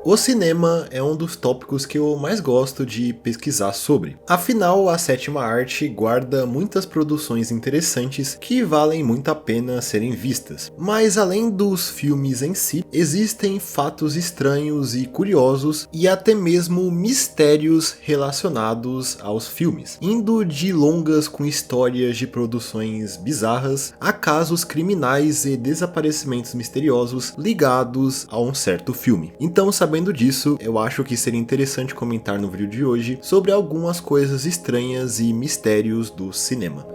O cinema é um dos tópicos que eu mais gosto de pesquisar sobre. Afinal, a sétima arte guarda muitas produções interessantes que valem muito a pena serem vistas. Mas além dos filmes em si, existem fatos estranhos e curiosos e até mesmo mistérios relacionados aos filmes, indo de longas com histórias de produções bizarras a casos criminais e desaparecimentos misteriosos ligados a um certo filme. Então, sabendo disso, eu acho que seria interessante comentar no vídeo de hoje sobre algumas coisas estranhas e mistérios do cinema.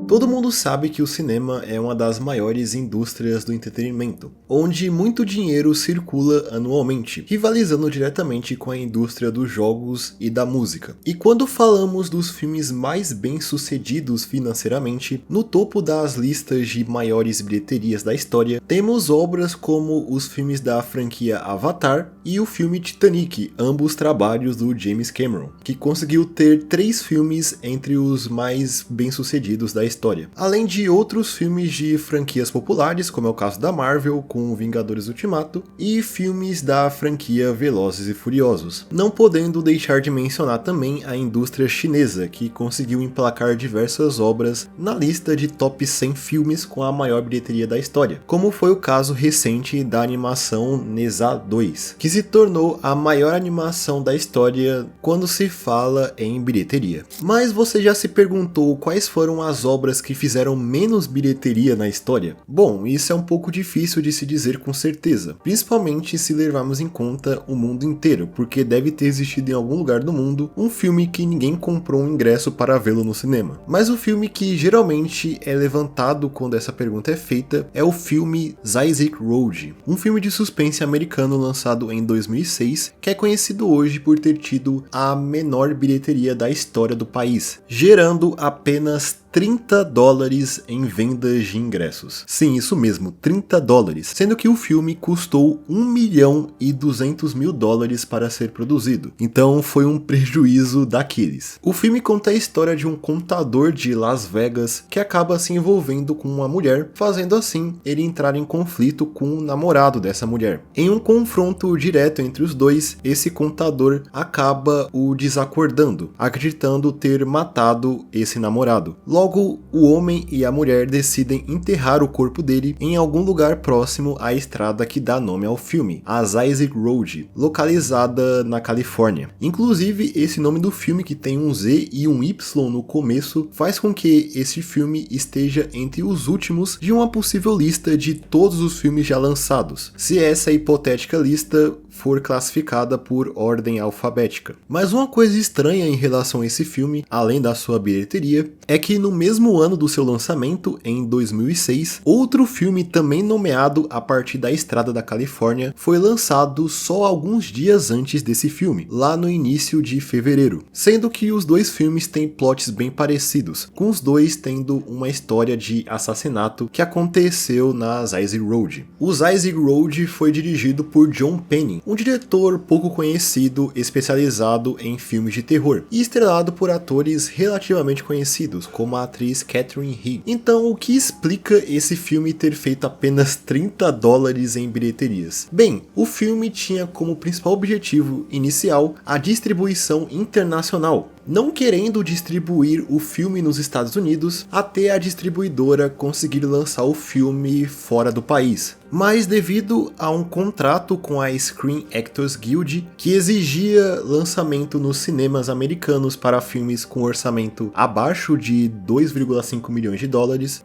Todo mundo sabe que o cinema é uma das maiores indústrias do entretenimento, onde muito dinheiro circula anualmente, rivalizando diretamente com a indústria dos jogos e da música. E quando falamos dos filmes mais bem-sucedidos financeiramente, no topo das listas de maiores bilheterias da história, temos obras como os filmes da franquia Avatar e o filme Titanic, ambos trabalhos do James Cameron, que conseguiu ter 3 filmes entre os mais bem-sucedidos da história. Além de outros filmes de franquias populares, como é o caso da Marvel com Vingadores Ultimato, e filmes da franquia Velozes e Furiosos. Não podendo deixar de mencionar também a indústria chinesa, que conseguiu emplacar diversas obras na lista de top 100 filmes com a maior bilheteria da história, como foi o caso recente da animação Neza 2, que se tornou a maior animação da história quando se fala em bilheteria. Mas você já se perguntou quais foram as obras que fizeram menos bilheteria na história? Bom, isso é um pouco difícil de se dizer com certeza, principalmente se levarmos em conta o mundo inteiro, porque deve ter existido em algum lugar do mundo um filme que ninguém comprou um ingresso para vê-lo no cinema. Mas o filme que geralmente é levantado quando essa pergunta é feita é o filme Zaisik Road, um filme de suspense americano lançado em 2006, que é conhecido hoje por ter tido a menor bilheteria da história do país, gerando apenas $30 em vendas de ingressos. Sim, isso mesmo, $30, sendo que o filme custou $1.200.000 para ser produzido. Então foi um prejuízo daqueles. O filme conta a história de um contador de Las Vegas que acaba se envolvendo com uma mulher, fazendo assim ele entrar em conflito com o namorado dessa mulher. Em um confronto direto entre os dois, esse contador acaba o desacordando, acreditando ter matado esse namorado. Logo, o homem e a mulher decidem enterrar o corpo dele em algum lugar próximo à estrada que dá nome ao filme, a Zaisik Road, localizada na Califórnia. Inclusive, esse nome do filme, que tem um Z e um Y no começo, faz com que esse filme esteja entre os últimos de uma possível lista de todos os filmes já lançados, se essa hipotética lista for classificada por ordem alfabética. Mas uma coisa estranha em relação a esse filme, além da sua bilheteria, é que no mesmo ano do seu lançamento, em 2006, outro filme também nomeado A Partir da Estrada da Califórnia foi lançado só alguns dias antes desse filme, lá no início de fevereiro, sendo que os dois filmes têm plots bem parecidos, com os dois tendo uma história de assassinato que aconteceu na Zaisik Road. O Zaisik Road foi dirigido por John Penny, um diretor pouco conhecido especializado em filmes de terror, e estrelado por atores relativamente conhecidos, como a atriz Catherine Higg. Então, o que explica esse filme ter feito apenas $30 em bilheterias? Bem, o filme tinha como principal objetivo inicial a distribuição internacional, não querendo distribuir o filme nos Estados Unidos até a distribuidora conseguir lançar o filme fora do país. Mas devido a um contrato com a Screen Actors Guild, que exigia lançamento nos cinemas americanos para filmes com orçamento abaixo de $2,5 milhões,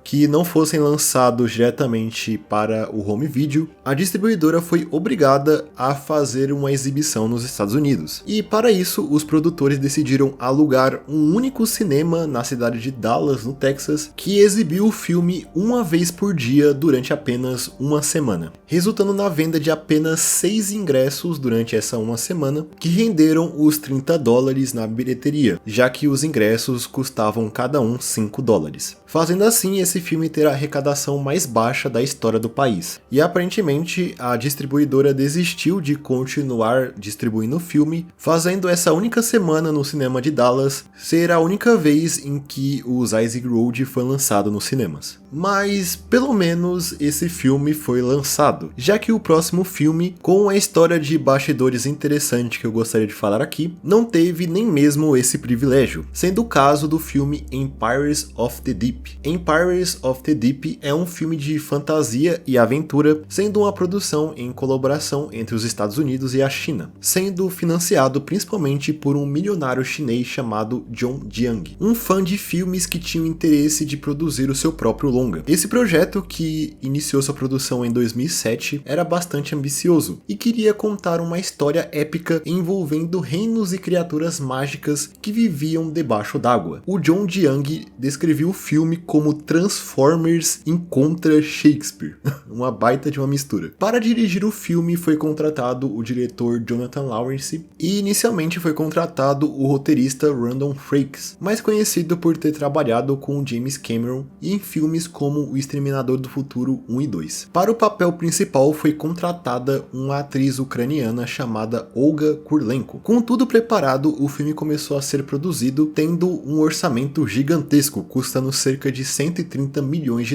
que não fossem lançados diretamente para o home video, a distribuidora foi obrigada a fazer uma exibição nos Estados Unidos. E para isso, os produtores decidiram alugar um único cinema na cidade de Dallas, no Texas, que exibiu o filme uma vez por dia durante apenas uma semana, resultando na venda de apenas 6 ingressos durante essa uma semana, que renderam os $30 na bilheteria, já que os ingressos custavam cada um $5. Fazendo assim esse filme ter a arrecadação mais baixa da história do país. E aparentemente a distribuidora desistiu de continuar distribuindo o filme, fazendo essa única semana no cinema de Dallas ser a única vez em que o Isaac Road foi lançado nos cinemas. Mas pelo menos esse filme foi lançado, já que o próximo filme, com a história de bastidores interessante que eu gostaria de falar aqui, não teve nem mesmo esse privilégio, sendo o caso do filme Empires of the Deep. Empires of the Deep é um filme de fantasia e aventura, sendo uma produção em colaboração entre os Estados Unidos e a China, sendo financiado principalmente por um milionário chinês chamado John Jiang, um fã de filmes que tinha o interesse de produzir o seu próprio longa. Esse projeto, que iniciou sua produção em 2007, era bastante ambicioso e queria contar uma história épica envolvendo reinos e criaturas mágicas que viviam debaixo d'água. O John Jiang descreveu o filme como Transformers encontra Shakespeare, uma baita de uma mistura. Para dirigir o filme foi contratado o diretor Jonathan Lawrence e inicialmente foi contratado o roteirista Randall Frakes, mais conhecido por ter trabalhado com James Cameron em filmes como O Exterminador do Futuro 1 e 2. Para o papel principal foi contratada uma atriz ucraniana chamada Olga Kurlenko. Com tudo preparado, o filme começou a ser produzido, tendo um orçamento gigantesco, custando cerca de $130 milhões,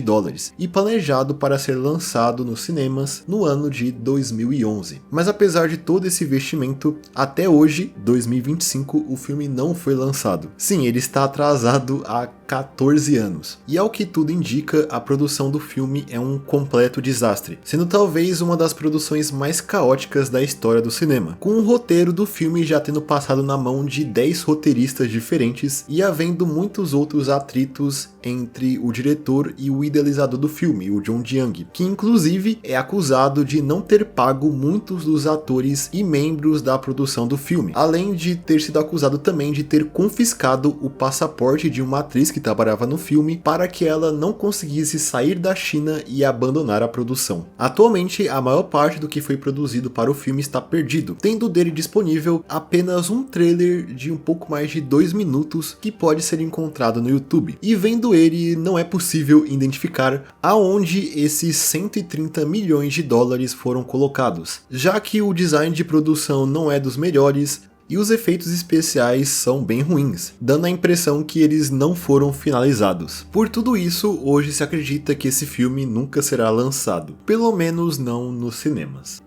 e planejado para ser lançado nos cinemas no ano de 2011. Mas apesar de todo esse investimento, até hoje, 2025, o filme não foi lançado. Sim, ele está atrasado há 14 anos. E ao que tudo indica, a produção do filme é um completo desastre, sendo talvez uma das produções mais caóticas da história do cinema, com o roteiro do filme já tendo passado na mão de 10 roteiristas diferentes e havendo muitos outros atritos entre o diretor e o idealizador do filme, o John Jiang, que inclusive é acusado de não ter pago muitos dos atores e membros da produção do filme, além de ter sido acusado também de ter confiscado o passaporte de uma atriz que trabalhava no filme para que ela não conseguisse sair da China e abandonar a produção. Atualmente, a maior parte do que foi produzido para o filme está perdido, tendo dele disponível apenas um trailer de um pouco mais de 2 minutos que pode ser encontrado no YouTube. E vendo ele, não é possível identificar aonde esses $130 milhões foram colocados, já que o design de produção não é dos melhores e os efeitos especiais são bem ruins, dando a impressão que eles não foram finalizados. Por tudo isso, hoje se acredita que esse filme nunca será lançado, pelo menos não nos cinemas.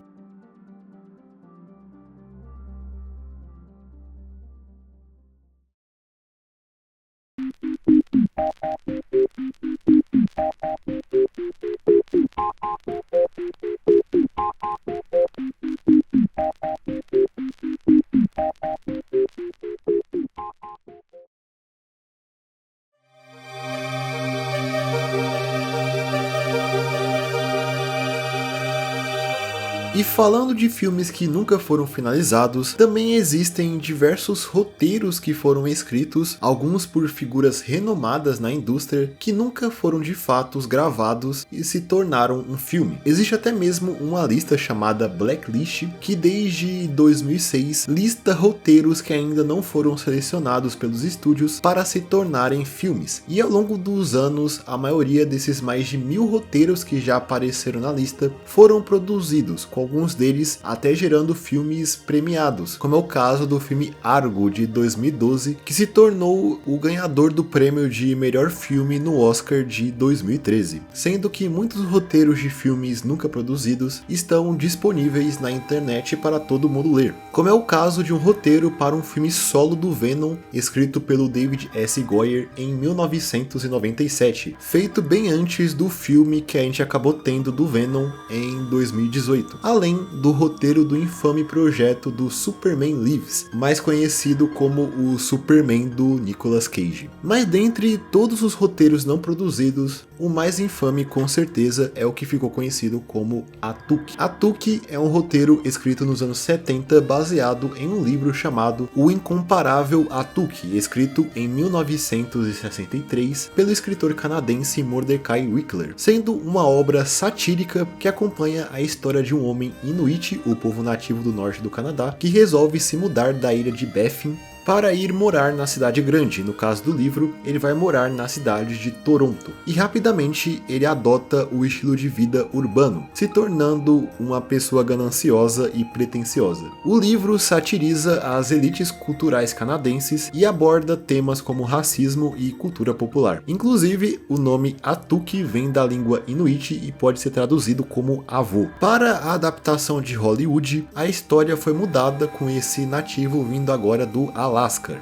E falando de filmes que nunca foram finalizados, também existem diversos roteiros que foram escritos, alguns por figuras renomadas na indústria, que nunca foram de fato gravados e se tornaram um filme. Existe até mesmo uma lista chamada Blacklist, que desde 2006 lista roteiros que ainda não foram selecionados pelos estúdios para se tornarem filmes. E ao longo dos anos, a maioria desses mais de 1000 roteiros que já apareceram na lista foram produzidos, com alguns deles até gerando filmes premiados, como é o caso do filme Argo de 2012, que se tornou o ganhador do prêmio de melhor filme no Oscar de 2013, sendo que muitos roteiros de filmes nunca produzidos estão disponíveis na internet para todo mundo ler, como é o caso de um roteiro para um filme solo do Venom, escrito pelo David S. Goyer em 1997, feito bem antes do filme que a gente acabou tendo do Venom em 2018, além do roteiro do infame projeto do Superman Lives, mais conhecido como o Superman do Nicolas Cage. Mas dentre todos os roteiros não produzidos, o mais infame com certeza é o que ficou conhecido como Atuk. Atuk é um roteiro escrito nos anos 70 baseado em um livro chamado O Incomparável Atuk, escrito em 1963 pelo escritor canadense Mordecai Wickler, sendo uma obra satírica que acompanha a história de um homem inuit, o povo nativo do norte do Canadá, que resolve se mudar da ilha de Baffin para ir morar na cidade grande. No caso do livro, ele vai morar na cidade de Toronto, e rapidamente ele adota o estilo de vida urbano, se tornando uma pessoa gananciosa e pretensiosa. O livro satiriza as elites culturais canadenses e aborda temas como racismo e cultura popular. Inclusive, o nome Atuk vem da língua inuit e pode ser traduzido como avô. Para a adaptação de Hollywood, a história foi mudada, com esse nativo vindo agora do Alaska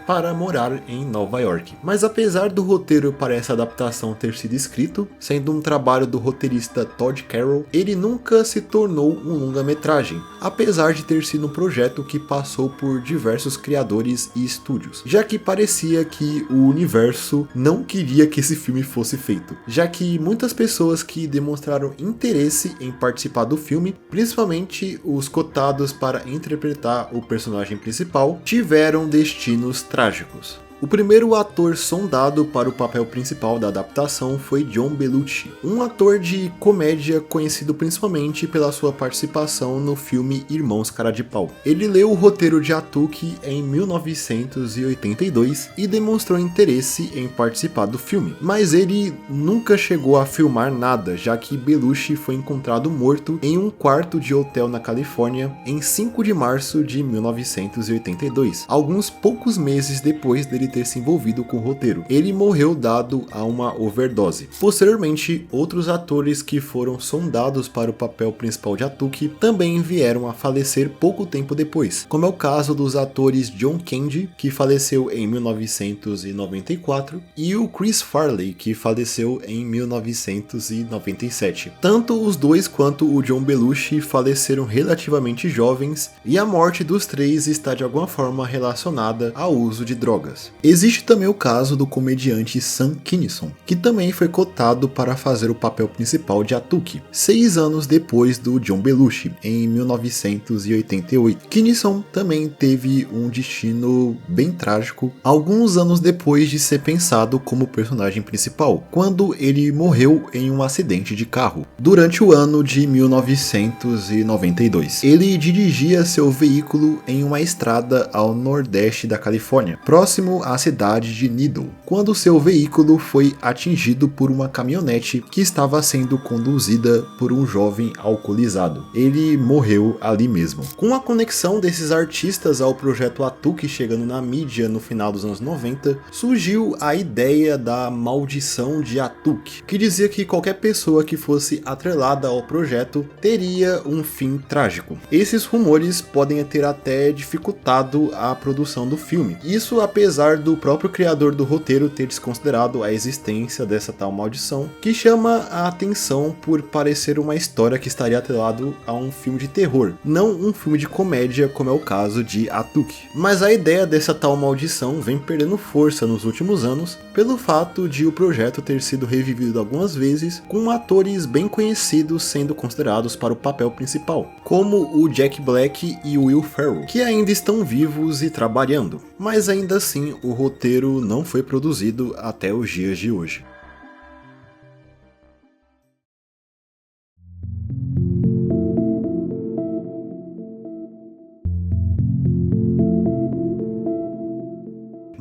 para morar em Nova York. Mas apesar do roteiro para essa adaptação ter sido escrito, sendo um trabalho do roteirista Todd Carroll, ele nunca se tornou um longa-metragem, apesar de ter sido um projeto que passou por diversos criadores e estúdios, já que parecia que o universo não queria que esse filme fosse feito, já que muitas pessoas que demonstraram interesse em participar do filme, principalmente os cotados para interpretar o personagem principal, tiveram destinos trágicos. O primeiro ator sondado para o papel principal da adaptação foi John Belushi, um ator de comédia conhecido principalmente pela sua participação no filme Irmãos Cara de Pau. Ele leu o roteiro de Atuk em 1982 e demonstrou interesse em participar do filme, mas ele nunca chegou a filmar nada, já que Belushi foi encontrado morto em um quarto de hotel na Califórnia em 5 de março de 1982, alguns poucos meses depois dele ter se envolvido com o roteiro. Ele morreu dado a uma overdose. Posteriormente, outros atores que foram sondados para o papel principal de Atuk também vieram a falecer pouco tempo depois, como é o caso dos atores John Candy, que faleceu em 1994, e o Chris Farley, que faleceu em 1997. Tanto os dois quanto o John Belushi faleceram relativamente jovens, e a morte dos três está de alguma forma relacionada ao uso de drogas. Existe também o caso do comediante Sam Kinison, que também foi cotado para fazer o papel principal de Atuk, 6 anos depois do John Belushi, em 1988. Kinison também teve um destino bem trágico, alguns anos depois de ser pensado como personagem principal, quando ele morreu em um acidente de carro, durante o ano de 1992. Ele dirigia seu veículo em uma estrada ao nordeste da Califórnia, próximo à cidade de Needle, quando seu veículo foi atingido por uma caminhonete que estava sendo conduzida por um jovem alcoolizado. Ele morreu ali mesmo. Com a conexão desses artistas ao projeto Atuk chegando na mídia no final dos anos 90, surgiu a ideia da maldição de Atuk, que dizia que qualquer pessoa que fosse atrelada ao projeto teria um fim trágico. Esses rumores podem ter até dificultado a produção do filme, isso apesar do próprio criador do roteiro ter desconsiderado a existência dessa tal maldição, que chama a atenção por parecer uma história que estaria atrelado a um filme de terror, não um filme de comédia como é o caso de Atuk. Mas a ideia dessa tal maldição vem perdendo força nos últimos anos, pelo fato de o projeto ter sido revivido algumas vezes, com atores bem conhecidos sendo considerados para o papel principal, como o Jack Black e o Will Ferrell, que ainda estão vivos e trabalhando, mas ainda assim o roteiro não foi produzido até os dias de hoje.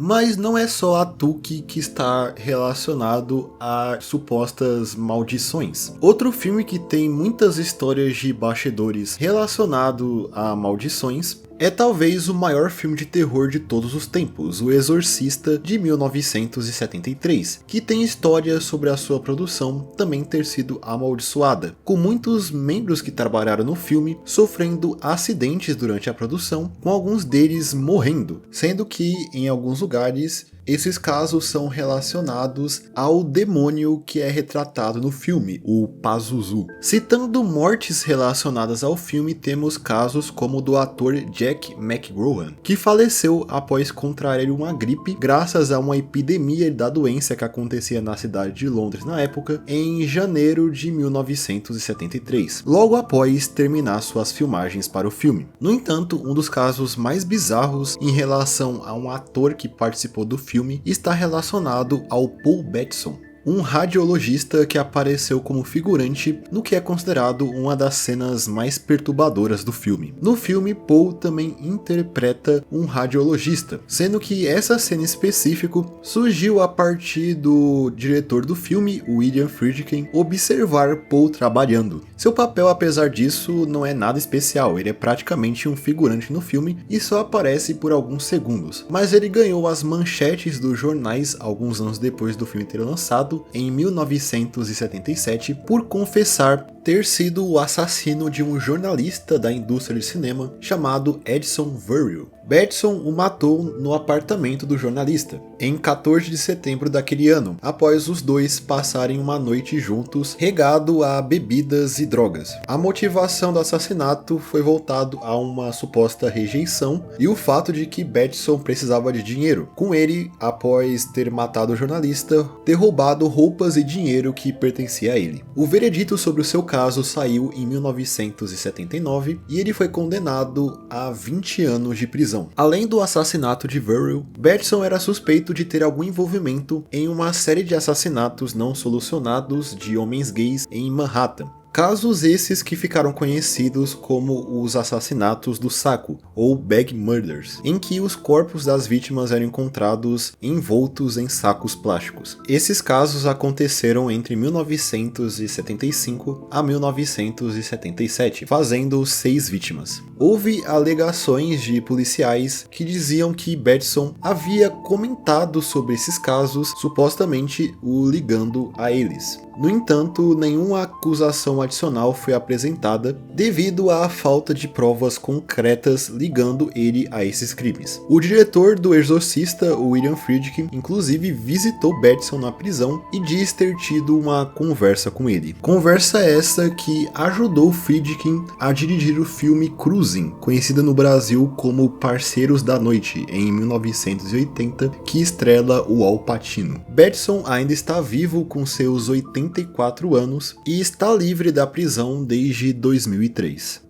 Mas não é só Atuk que está relacionado a supostas maldições. Outro filme que tem muitas histórias de bastidores relacionado a maldições é talvez o maior filme de terror de todos os tempos, O Exorcista, de 1973, que tem história sobre a sua produção também ter sido amaldiçoada, com muitos membros que trabalharam no filme sofrendo acidentes durante a produção, com alguns deles morrendo, sendo que em alguns lugares Esses casos são relacionados ao demônio que é retratado no filme, o Pazuzu. Citando mortes relacionadas ao filme, temos casos como o do ator Jack McGowan, que faleceu após contrair uma gripe graças a uma epidemia da doença que acontecia na cidade de Londres na época, em janeiro de 1973, logo após terminar suas filmagens para o filme. No entanto, um dos casos mais bizarros em relação a um ator que participou do filme está relacionado ao Paul Batson, um radiologista que apareceu como figurante no que é considerado uma das cenas mais perturbadoras do filme. No filme, Paul também interpreta um radiologista, sendo que essa cena em específico surgiu a partir do diretor do filme, William Friedkin, observar Paul trabalhando. Seu papel, apesar disso, não é nada especial, ele é praticamente um figurante no filme e só aparece por alguns segundos, mas ele ganhou as manchetes dos jornais alguns anos depois do filme ter lançado, em 1977, por confessar ter sido o assassino de um jornalista da indústria de cinema chamado Edson Verrill. Batson o matou no apartamento do jornalista, em 14 de setembro daquele ano, após os dois passarem uma noite juntos, regado a bebidas e drogas. A motivação do assassinato foi voltado a uma suposta rejeição e o fato de que Batson precisava de dinheiro, com ele, após ter matado o jornalista, ter roubado roupas e dinheiro que pertencia a ele. O veredito sobre o seu caso saiu em 1979 e ele foi condenado a 20 anos de prisão. Além do assassinato de Verrill, Batson era suspeito de ter algum envolvimento em uma série de assassinatos não solucionados de homens gays em Manhattan. Casos esses que ficaram conhecidos como os assassinatos do saco, ou bag murders, em que os corpos das vítimas eram encontrados envoltos em sacos plásticos. Esses casos aconteceram entre 1975 a 1977, fazendo 6 vítimas. Houve alegações de policiais que diziam que Batson havia comentado sobre esses casos, supostamente o ligando a eles. No entanto, nenhuma acusação adicional foi apresentada devido à falta de provas concretas ligando ele a esses crimes. O diretor do Exorcista, William Friedkin, inclusive visitou Batson na prisão e diz ter tido uma conversa com ele. Conversa essa que ajudou Friedkin a dirigir o filme Cruising, conhecida no Brasil como Parceiros da Noite, em 1980, que estrela o Al Pacino. Batson ainda está vivo com seus 84 anos e está livre da prisão desde 2003.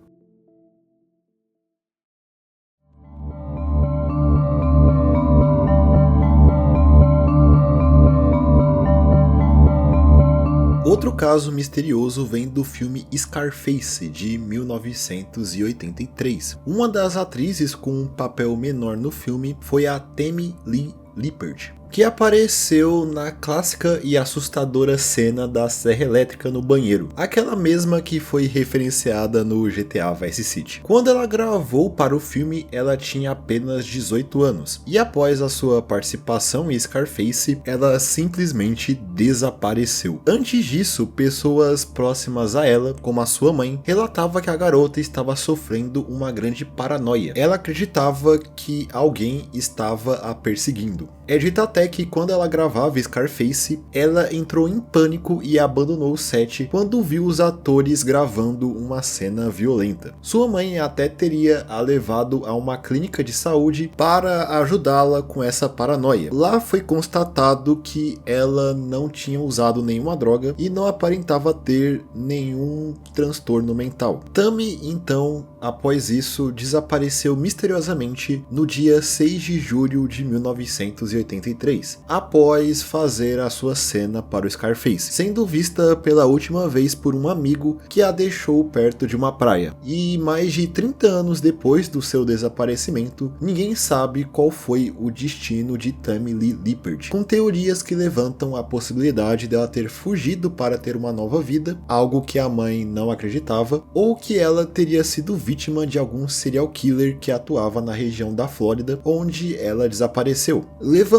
Outro caso misterioso vem do filme Scarface, de 1983. Uma das atrizes com um papel menor no filme foi a Tammy Lee Lippert, que apareceu na clássica e assustadora cena da serra elétrica no banheiro, aquela mesma que foi referenciada no GTA Vice City. Quando ela gravou para o filme, ela tinha apenas 18 anos, e após a sua participação em Scarface, ela simplesmente desapareceu. Antes disso, pessoas próximas a ela, como a sua mãe, relatavam que a garota estava sofrendo uma grande paranoia. Ela acreditava que alguém estava a perseguindo. É dito até que quando ela gravava Scarface, ela entrou em pânico e abandonou o set quando viu os atores gravando uma cena violenta. Sua mãe até teria a levado a uma clínica de saúde para ajudá-la com essa paranoia. Lá foi constatado que ela não tinha usado nenhuma droga e não aparentava ter nenhum transtorno mental. Tammy, então, após isso, desapareceu misteriosamente no dia 6 de julho de 1983, após fazer a sua cena para o Scarface, sendo vista pela última vez por um amigo que a deixou perto de uma praia. E mais de 30 anos depois do seu desaparecimento, ninguém sabe qual foi o destino de Tammy Lee Lippert, com teorias que levantam a possibilidade dela ter fugido para ter uma nova vida, algo que a mãe não acreditava, ou que ela teria sido vítima de algum serial killer que atuava na região da Flórida, onde ela desapareceu, levantando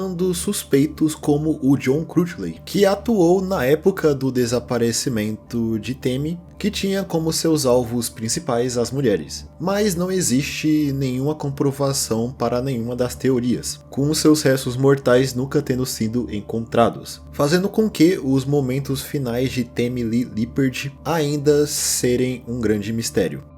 citando suspeitos como o John Crutchley, que atuou na época do desaparecimento de Temi, que tinha como seus alvos principais as mulheres. Mas não existe nenhuma comprovação para nenhuma das teorias, com seus restos mortais nunca tendo sido encontrados, fazendo com que os momentos finais de Temi Lee Lippert ainda serem um grande mistério.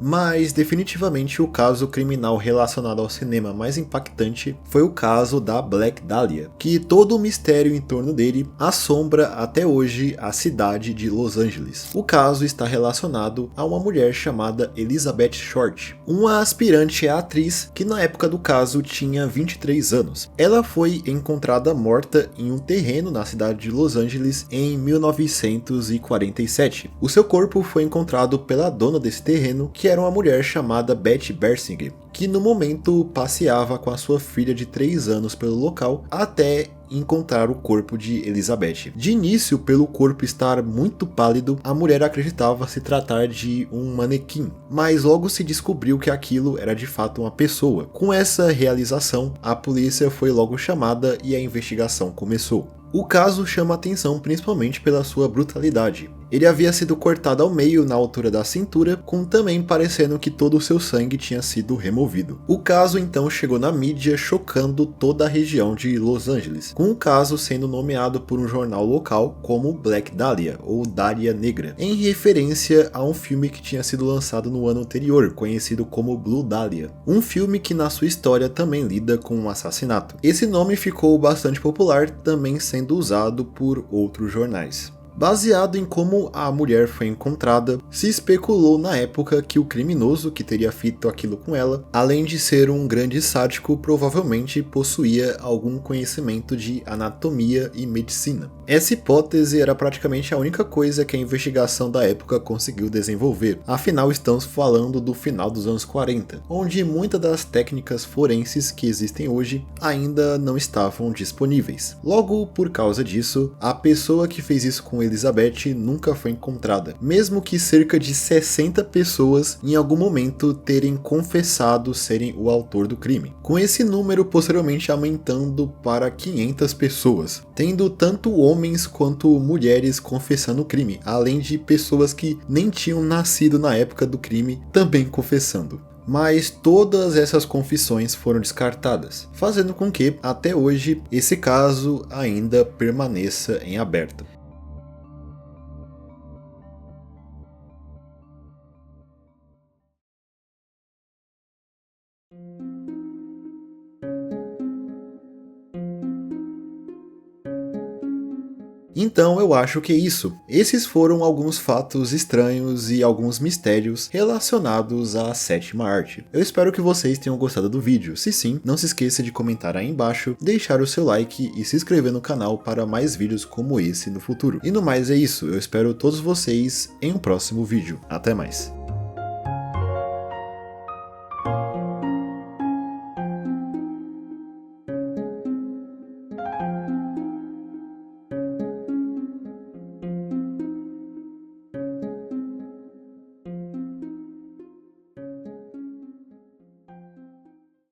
Mas definitivamente o caso criminal relacionado ao cinema mais impactante foi o caso da Black Dahlia, que todo o mistério em torno dele assombra até hoje a cidade de Los Angeles. O caso está relacionado a uma mulher chamada Elizabeth Short, uma aspirante à atriz que na época do caso tinha 23 anos. Ela foi encontrada morta em um terreno na cidade de Los Angeles em 1947. O seu corpo foi encontrado pela dona desse terreno, que era uma mulher chamada Betty Bersinger, que no momento passeava com a sua filha de 3 anos pelo local até encontrar o corpo de Elizabeth. De início, pelo corpo estar muito pálido, a mulher acreditava se tratar de um manequim, mas logo se descobriu que aquilo era de fato uma pessoa. Com essa realização, a polícia foi logo chamada e a investigação começou. O caso chama atenção principalmente pela sua brutalidade. Ele havia sido cortado ao meio na altura da cintura, com também parecendo que todo o seu sangue tinha sido removido. O caso então chegou na mídia, chocando toda a região de Los Angeles, com o caso sendo nomeado por um jornal local como Black Dahlia, ou Dália Negra, em referência a um filme que tinha sido lançado no ano anterior, conhecido como Blue Dahlia, um filme que na sua história também lida com um assassinato. Esse nome ficou bastante popular, também sendo usado por outros jornais. Baseado em como a mulher foi encontrada, se especulou na época que o criminoso que teria feito aquilo com ela, além de ser um grande sádico, provavelmente possuía algum conhecimento de anatomia e medicina. Essa hipótese era praticamente a única coisa que a investigação da época conseguiu desenvolver, afinal estamos falando do final dos anos 40, onde muitas das técnicas forenses que existem hoje ainda não estavam disponíveis. Logo, por causa disso, a pessoa que fez isso com Elizabeth nunca foi encontrada, mesmo que cerca de 60 pessoas em algum momento terem confessado serem o autor do crime, com esse número posteriormente aumentando para 500 pessoas, tendo tanto homens quanto mulheres confessando o crime, além de pessoas que nem tinham nascido na época do crime também confessando. Mas todas essas confissões foram descartadas, fazendo com que, até hoje, esse caso ainda permaneça em aberto. Então eu acho que é isso. Esses foram alguns fatos estranhos e alguns mistérios relacionados à sétima arte. Eu espero que vocês tenham gostado do vídeo. Se sim, não se esqueça de comentar aí embaixo, deixar o seu like e se inscrever no canal para mais vídeos como esse no futuro. E no mais é isso, eu espero todos vocês em um próximo vídeo. Até mais!